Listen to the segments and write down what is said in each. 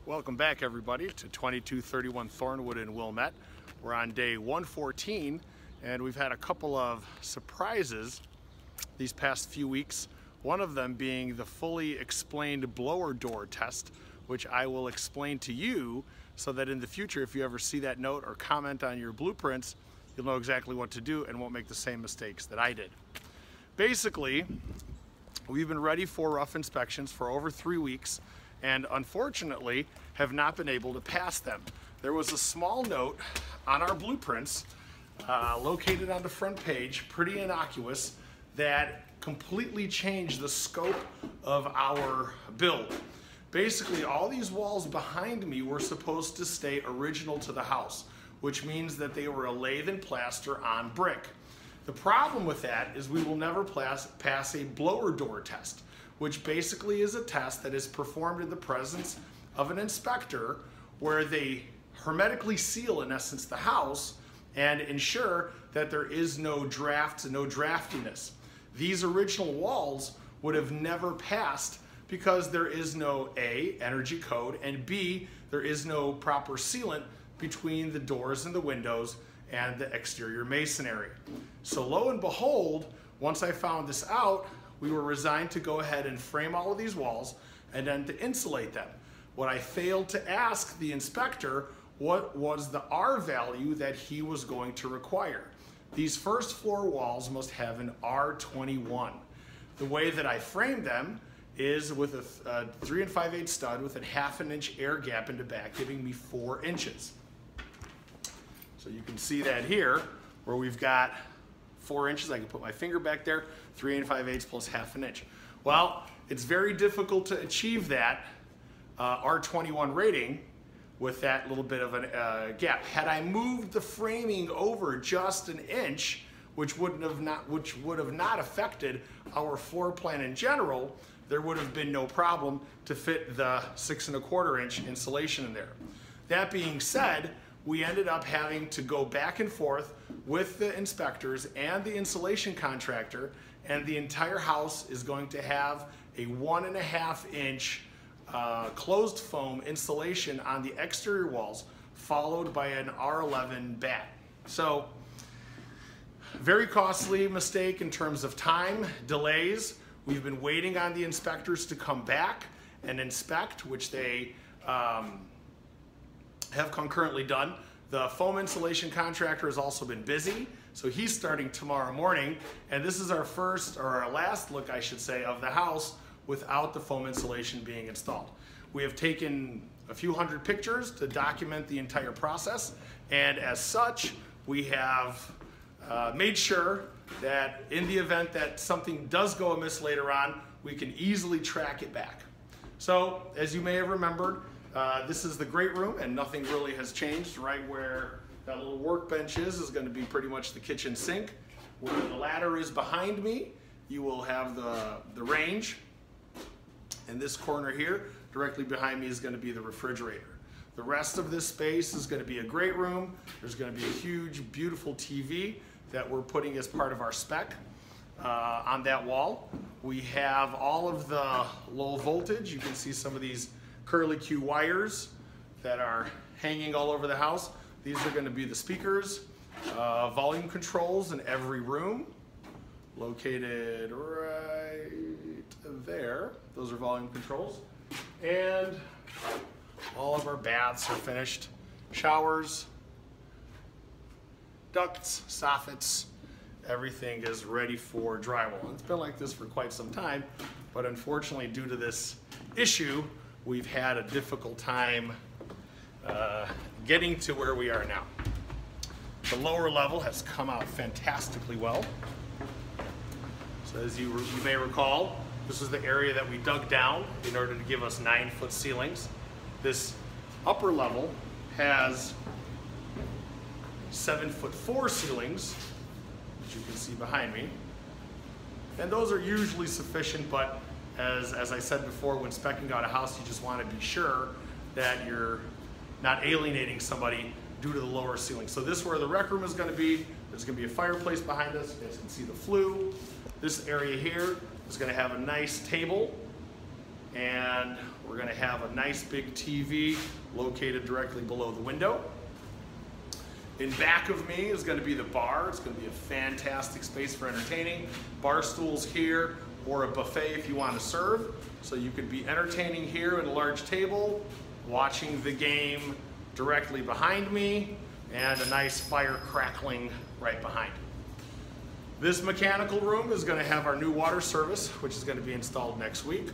Welcome back, everybody, to 2231 Thornwood in Wilmette. We're on day 114, and we've had a couple of surprises these past few weeks. One of them being the fully explained blower door test, which I will explain to you so that in the future, if you ever see that note or comment on your blueprints, you'll know exactly what to do and won't make the same mistakes that I did. Basically, we've been ready for rough inspections for over 3 weeks, and unfortunately have not been able to pass them. There was a small note on our blueprints located on the front page, pretty innocuous, that completely changed the scope of our build. Basically, all these walls behind me were supposed to stay original to the house, which means that they were a lath and plaster on brick. The problem with that is we will never pass a blower door test, which basically is a test that is performed in the presence of an inspector where they hermetically seal, in essence, the house and ensure that there is no drafts and no draftiness. These original walls would have never passed because there is no A, energy code, and B, there is no proper sealant between the doors and the windows and the exterior masonry. So lo and behold, once I found this out, we were resigned to go ahead and frame all of these walls and then to insulate them. What I failed to ask the inspector, what was the R value that he was going to require. These first floor walls must have an R21. The way that I framed them is with a 3 5/8 stud with a 1/2 inch air gap in the back, giving me 4 inches. So you can see that here, where we've got 4 inches. I can put my finger back there, 3 5/8 plus 1/2 inch. Well, it's very difficult to achieve that R21 rating with that little bit of a gap. Had I moved the framing over just an inch, which would have not affected our floor plan in general, there would have been no problem to fit the 6 1/4 inch insulation in there. That being said, we ended up having to go back and forth with the inspectors and the insulation contractor, and the entire house is going to have a 1 1/2 inch closed foam insulation on the exterior walls, followed by an R11 bat. So, very costly mistake in terms of time, delays. We've been waiting on the inspectors to come back and inspect, which they have concurrently done. The foam insulation contractor has also been busy, so he's starting tomorrow morning, and this is our first, or our last look, I should say, of the house without the foam insulation being installed. We have taken a few hundred pictures to document the entire process, and as such, we have made sure that in the event that something does go amiss later on, we can easily track it back. So, as you may have remembered, this is the great room, and nothing really has changed. Right where that little workbench is going to be pretty much the kitchen sink. Where the ladder is behind me, you will have the range. In this corner here, directly behind me, is going to be the refrigerator. The rest of this space is going to be a great room. There's going to be a huge, beautiful TV that we're putting as part of our spec on that wall. We have all of the low voltage. You can see some of these curly-Q wires that are hanging all over the house. These are going to be the speakers, volume controls in every room, located right there. Those are volume controls. And all of our baths are finished. Showers, ducts, soffits, everything is ready for drywall. It's been like this for quite some time, but unfortunately, due to this issue, we've had a difficult time getting to where we are now. The lower level has come out fantastically well. So as you may recall, this is the area that we dug down in order to give us 9-foot ceilings. This upper level has 7'4" ceilings, which you can see behind me. And those are usually sufficient, but as I said before, when speccing out a house, you just want to be sure that you're not alienating somebody due to the lower ceiling. So this is where the rec room is going to be. There's going to be a fireplace behind us. You guys can see the flue. This area here is going to have a nice table, and We're going to have a nice big TV located directly below the window. In back of me is going to be the bar. It's going to be a fantastic space for entertaining. Bar stools here, or a buffet if you want to serve. So you could be entertaining here at a large table, watching the game directly behind me, and a nice fire crackling right behind. This mechanical room is going to have our new water service, which is going to be installed next week,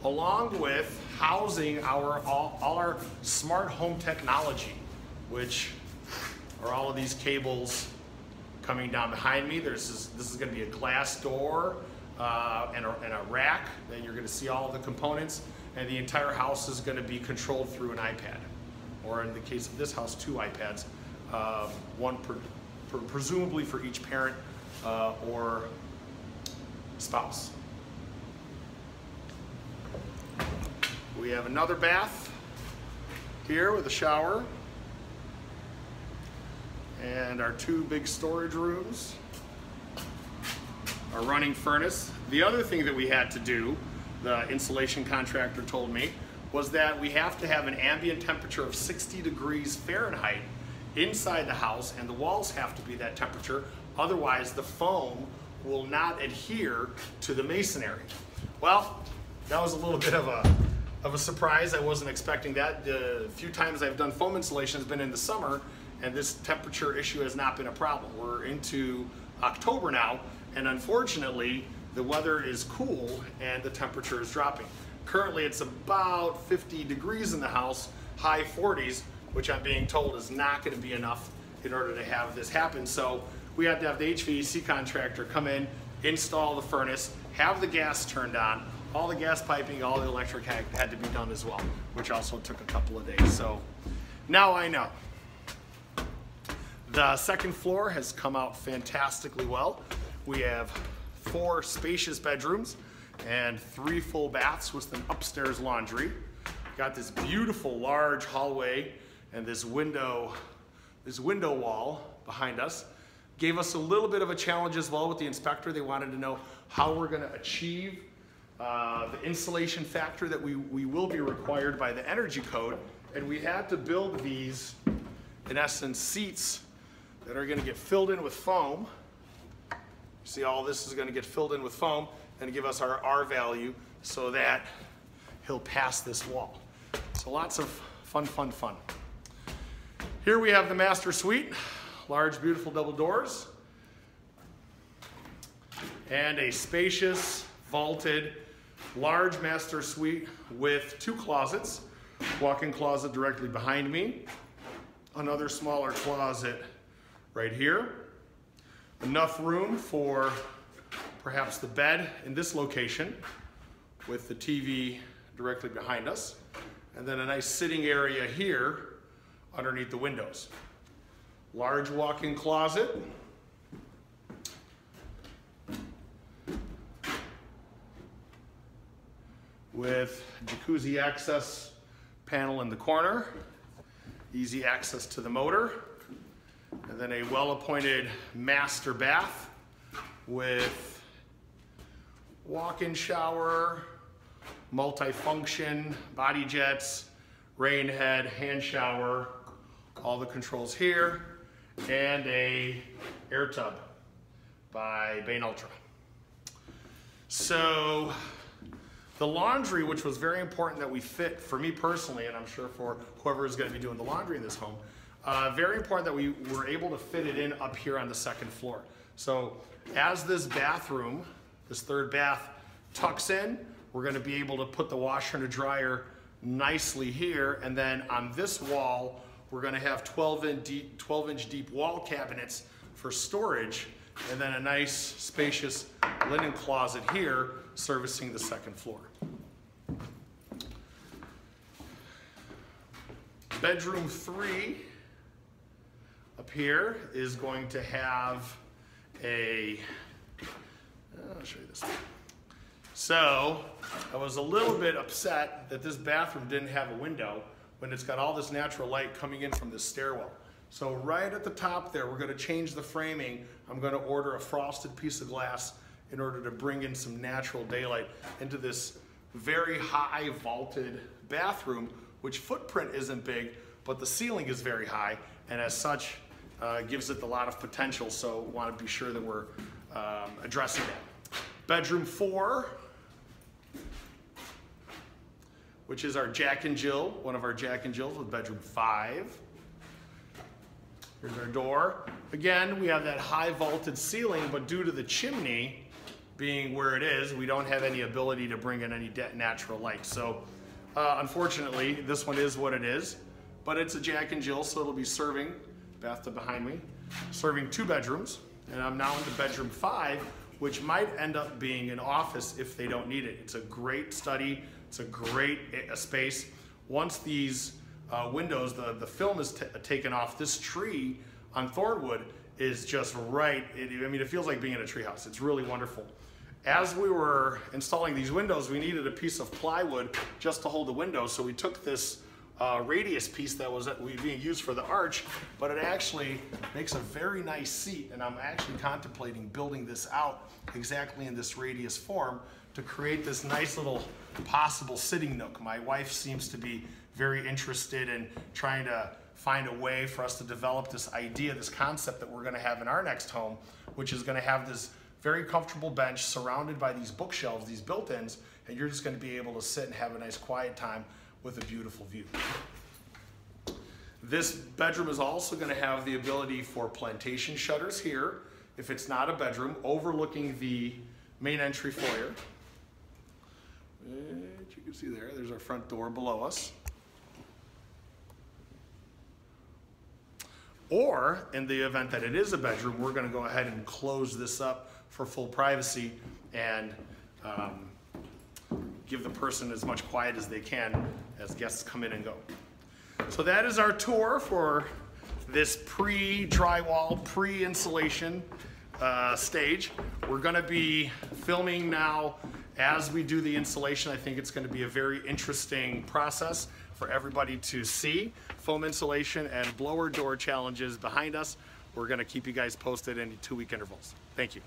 along with housing all our smart home technology, which are all of these cables coming down behind me. This is going to be a glass door and a rack that you're going to see all of the components, and the entire house is going to be controlled through an iPad, or in the case of this house, 2 iPads, one presumably for each parent or spouse. We have another bath here with a shower, and our 2 big storage rooms, our running furnace. The other thing that we had to do, the insulation contractor told me, was that we have to have an ambient temperature of 60 degrees Fahrenheit inside the house, and the walls have to be that temperature, otherwise the foam will not adhere to the masonry. Well, that was a little bit of a surprise. I wasn't expecting that. The few times I've done foam insulation has been in the summer, and this temperature issue has not been a problem. We're into October now, and unfortunately the weather is cool and the temperature is dropping. Currently it's about 50 degrees in the house, high 40s, which I'm being told is not going to be enough in order to have this happen. So we had to have the HVAC contractor come in, install the furnace, have the gas turned on, all the gas piping, all the electric had to be done as well, which also took a couple of days. So now I know. The second floor has come out fantastically well. We have 4 spacious bedrooms and 3 full baths with an upstairs laundry. Got this beautiful large hallway and this window wall behind us. Gave us a little bit of a challenge as well with the inspector. They wanted to know how we're going to achieve the insulation factor that we will be required by the energy code, and we had to build these, in essence, seats that are going to get filled in with foam. See, all this is going to get filled in with foam and give us our R value so that he'll pass this wall. So lots of fun, fun, fun. Here we have the master suite, large, beautiful double doors, and a spacious, vaulted, large master suite with 2 closets. Walk-in closet directly behind me, another smaller closet right here. Enough room for perhaps the bed in this location with the TV directly behind us, and then a nice sitting area here underneath the windows. Large walk-in closet. With jacuzzi access panel in the corner, easy access to the motor, and then a well-appointed master bath with walk-in shower, multi-function, body jets, rain head, hand shower, all the controls here, and a air tub by Bain Ultra. So the laundry, which was very important that we fit for me personally, and I'm sure for whoever is going to be doing the laundry in this home, very important that we were able to fit it in up here on the second floor. So as this bathroom, this third bath, tucks in, we're going to be able to put the washer and the dryer nicely here, and then on this wall we're going to have 12-inch deep wall cabinets for storage, and then a nice spacious linen closet here servicing the second floor. Bedroom 3 up here is going to have I'll show you this one. So I was a little bit upset that this bathroom didn't have a window when it's got all this natural light coming in from this stairwell. So right at the top there, we're going to change the framing. I'm going to order a frosted piece of glass in order to bring in some natural daylight into this very high vaulted bathroom, which footprint isn't big, but the ceiling is very high, and as such, gives it a lot of potential, so want to be sure that we're addressing that. Bedroom 4, which is our Jack and Jill, one of our Jack and Jills with bedroom 5. Here's our door. Again, we have that high vaulted ceiling, but due to the chimney being where it is, we don't have any ability to bring in any natural light. So unfortunately, this one is what it is, but it's a Jack and Jill, so it'll be serving, bathtub behind me, serving 2 bedrooms. And I'm now into bedroom 5, which might end up being an office if they don't need it. It's a great study. It's a great space. Once these windows, the film is taken off, this tree on Thornwood is just right. I mean, it feels like being in a treehouse. It's really wonderful. As we were installing these windows, we needed a piece of plywood just to hold the windows. So we took this radius piece that was being used for the arch, but it actually makes a very nice seat. And I'm actually contemplating building this out exactly in this radius form to create this nice little possible sitting nook. My wife seems to be very interested in trying to find a way for us to develop this idea, this concept that we're going to have in our next home, which is going to have this very comfortable bench surrounded by these bookshelves, these built-ins, and you're just going to be able to sit and have a nice quiet time with a beautiful view. This bedroom is also going to have the ability for plantation shutters here, if it's not a bedroom, overlooking the main entry foyer. Which you can see there's our front door below us. Or, in the event that it is a bedroom, we're going to go ahead and close this up for full privacy and give the person as much quiet as they can as guests come in and go. So that is our tour for this pre-drywall, pre-insulation stage. We're going to be filming now as we do the installation. I think it's going to be a very interesting process for everybody to see. Foam insulation and blower door challenges behind us. We're going to keep you guys posted in 2-week intervals. Thank you.